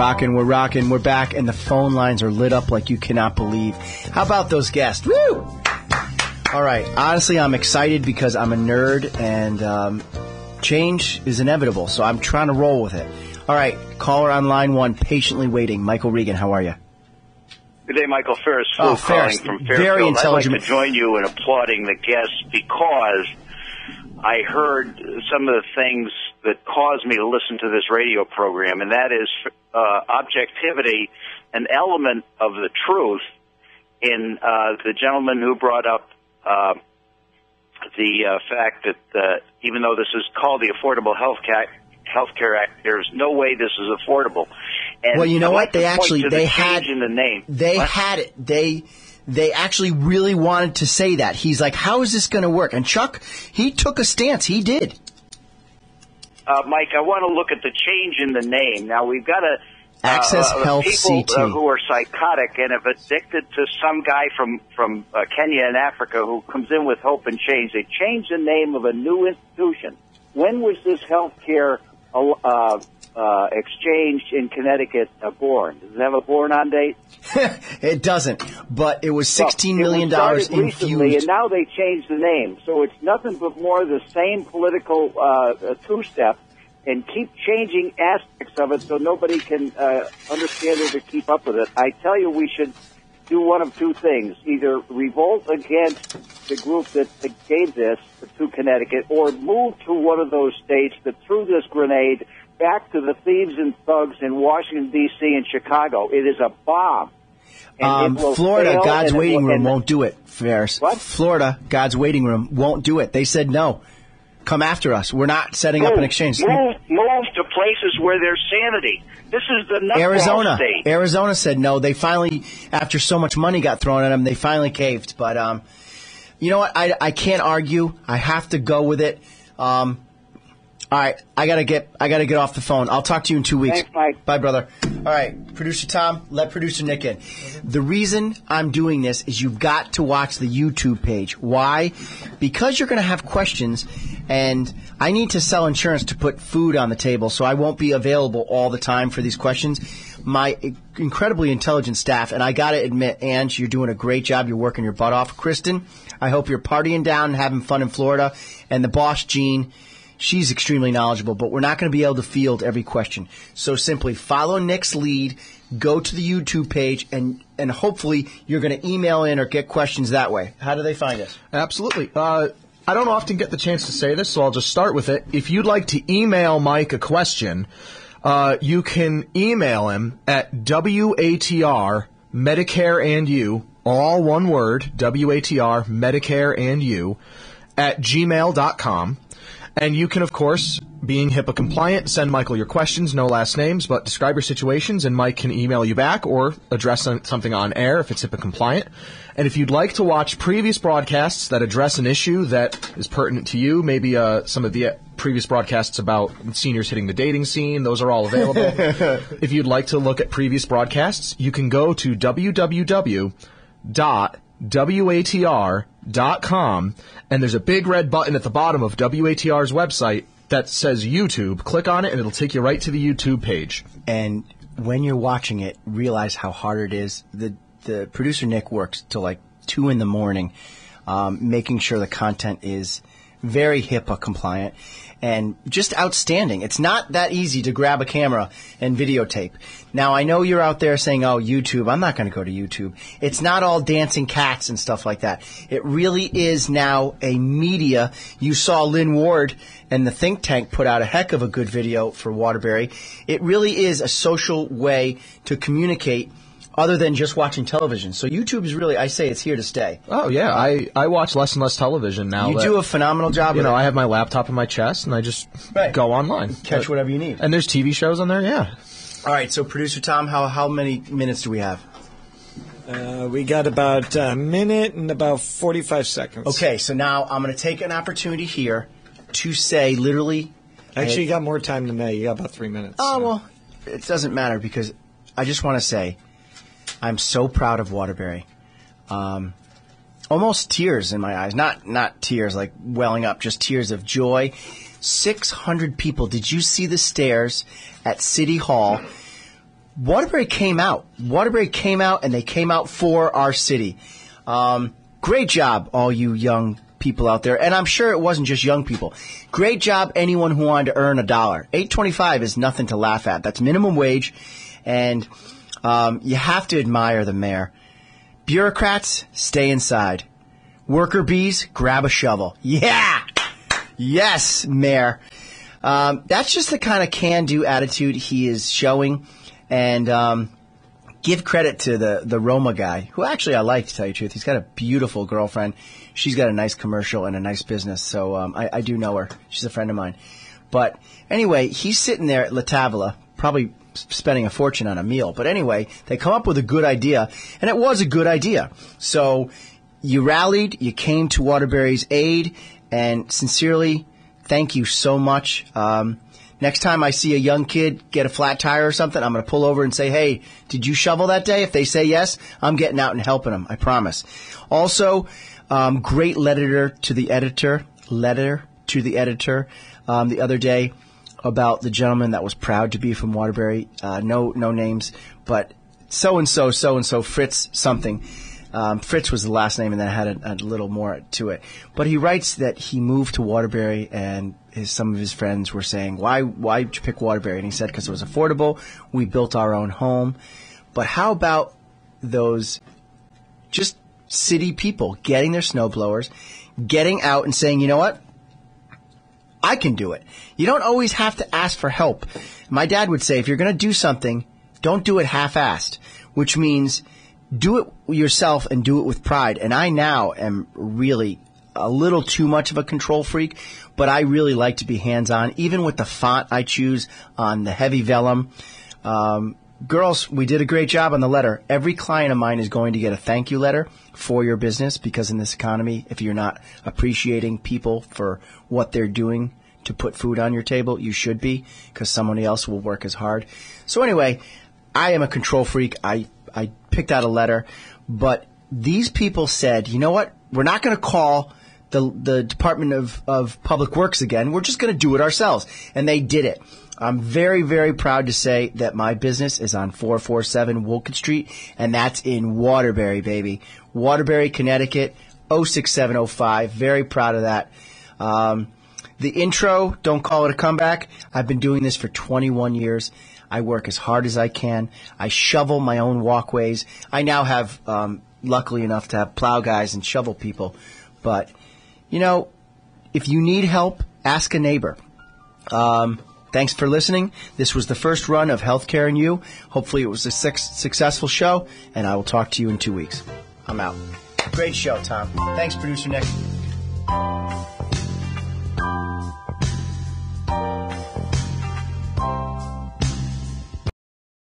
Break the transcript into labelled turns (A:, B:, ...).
A: rocking, we're back, and the phone lines are lit up like you cannot believe. How about those guests? Woo! All right, honestly, I'm excited because I'm a nerd, and change is inevitable, so I'm trying to roll with it. All right, caller on line one, patiently waiting. Michael Regan, how are you?
B: Good day, Michael. Ferris
A: Oh,
B: calling
A: Ferris,
B: from Fairfield.
A: very intelligent.
B: I'd like to join you in applauding the guests because I heard some of the things that caused me to listen to this radio program, and that is objectivity, an element of the truth in the gentleman who brought up the fact that even though this is called the Affordable Healthcare Act, there's no way this is affordable. And
A: well, you know what? They actually
B: they had in the name.
A: They had it. They actually really wanted to say that. He's like, "How is this going to work?" And Chuck, he took a stance. He did.
B: Mike, I want to look at the change in the name. Now we've got
A: Access Health
B: people
A: CT.
B: Who are psychotic and have addicted to some guy from Kenya and Africa who comes in with hope and change. They changed the name of a new institution. When was this health care exchange in Connecticut born? Does it have a born-on date?
A: It doesn't, but it was $16 million
B: recently,
A: infused.
B: and now they changed the name. So it's nothing but more the same political two-step, and keep changing aspects of it so nobody can understand it or keep up with it. I tell you, we should do one of two things: either revolt against the group that gave this to Connecticut, or move to one of those states that threw this grenade back to the thieves and thugs in Washington, D.C. and Chicago. It is a bomb. And it will
A: Florida,
B: fail,
A: God's
B: and
A: waiting room won't do it, Ferris.
B: What?
A: Florida, God's waiting room won't do it. They said no. Come after us. We're not setting up an exchange.
B: Move to places where there's sanity. This is the nutball state.
A: Arizona said no. They finally, after so much money got thrown at them, they finally caved. But you know what? I can't argue. I have to go with it. All right, I gotta get off the phone. I'll talk to you in 2 weeks.
B: Thanks, Mike.
A: Bye, brother. All right, producer Tom, let producer Nick in. The reason I'm doing this is you've got to watch the YouTube page. Why? Because you're going to have questions, and I need to sell insurance to put food on the table, so I won't be available all the time for these questions. My incredibly intelligent staff, and I got to admit, Ange, you're doing a great job. You're working your butt off. Kristen, I hope you're partying down and having fun in Florida. And the boss, Jean, she's extremely knowledgeable, but we're not going to be able to field every question. So simply follow Nick's lead, go to the YouTube page, and hopefully you're going to email in or get questions that way. How do they find us?
C: Absolutely. I don't often get the chance to say this, so I'll just start with it. If you'd like to email Mike a question, you can email him at WATR, Medicare and You, all one word, WATR, Medicare and You, at gmail.com. And you can, of course, being HIPAA compliant, send Michael your questions, no last names, but describe your situations, and Mike can email you back or address something on air if it's HIPAA compliant. And if you'd like to watch previous broadcasts that address an issue that is pertinent to you, maybe some of the previous broadcasts about seniors hitting the dating scene, those are all available. If you'd like to look at previous broadcasts, you can go to www.watr.com, and there's a big red button at the bottom of WATR's website that says YouTube. Click on it, and it'll take you right to the YouTube page.
A: And when you're watching it, realize how hard it is. The producer, Nick, works till like 2 in the morning, making sure the content is very HIPAA compliant and just outstanding. It's not that easy to grab a camera and videotape. Now, I know you're out there saying, oh, YouTube, I'm not going to go to YouTube. It's not all dancing cats and stuff like that. It really is now a media. You saw Lynn Ward and the think tank put out a heck of a good video for Waterbury. It really is a social way to communicate other than just watching television. So YouTube is really, I say it's here to stay.
C: Oh, yeah. I watch less and less television now.
A: You do a phenomenal job.
C: You know, I have my laptop in my chest, and I just go online.
A: Catch whatever you need.
C: And there's TV shows on there, yeah.
A: All right, so Producer Tom, how many minutes do we have?
D: We got about a minute and about 45 seconds.
A: Okay, so now I'm going to take an opportunity here to say literally...
D: Actually, you got more time than me. You got about 3 minutes.
A: Oh, well, it doesn't matter because I just want to say I'm so proud of Waterbury. Almost tears in my eyes. Not tears like welling up, just tears of joy. 600 people. Did you see the stairs at City Hall? Waterbury came out. Waterbury came out, and they came out for our city. Great job, all you young people out there. And I'm sure it wasn't just young people. Great job, anyone who wanted to earn $1. $8.25 is nothing to laugh at. That's minimum wage. And you have to admire the mayor. Bureaucrats, stay inside. Worker bees, grab a shovel. Yeah! Yes, mayor. That's just the kind of can-do attitude he is showing. And give credit to the Roma guy, who actually I like, to tell you the truth. He's got a beautiful girlfriend. She's got a nice commercial and a nice business, so I do know her. She's a friend of mine. But anyway, he's sitting there at La Tavola, probably spending a fortune on a meal. But anyway, they come up with a good idea, and it was a good idea. So you rallied, you came to Waterbury's aid, and sincerely, thank you so much. Next time I see a young kid get a flat tire or something, I'm going to pull over and say, hey, did you shovel that day? If they say yes, I'm getting out and helping them. I promise. Also, great letter to the editor the other day about the gentleman that was proud to be from Waterbury. No names, but so-and-so, Fritz something. Fritz was the last name, and then I had a little more to it. But he writes that he moved to Waterbury, and some of his friends were saying, why did you pick Waterbury? And he said, because it was affordable. We built our own home. But how about those just city people getting their snowblowers, getting out and saying, you know what? I can do it. You don't always have to ask for help. My dad would say, if you're going to do something, don't do it half-assed, which means do it yourself and do it with pride. And I now am really a little too much of a control freak, but I really like to be hands-on, even with the font I choose on the heavy vellum. Girls, we did a great job on the letter. Every client of mine is going to get a thank you letter for your business, because in this economy, if you're not appreciating people for what they're doing to put food on your table, you should be, because somebody else will work as hard. So anyway, I am a control freak. I picked out a letter, but these people said, you know what? We're not going to call the Department of Public Works again. We're just going to do it ourselves. And they did it. I'm very, very proud to say that my business is on 447 Wolcott Street, and that's in Waterbury, baby. Waterbury, Connecticut, 06705. Very proud of that. The intro, don't call it a comeback. I've been doing this for 21 years. I work as hard as I can. I shovel my own walkways. I now have, luckily enough to have plow guys and shovel people. But, you know, if you need help, ask a neighbor. Thanks for listening. This was the first run of Healthcare and You. Hopefully it was a successful show, and I will talk to you in 2 weeks. I'm out. Great show, Tom. Thanks, Producer Nick.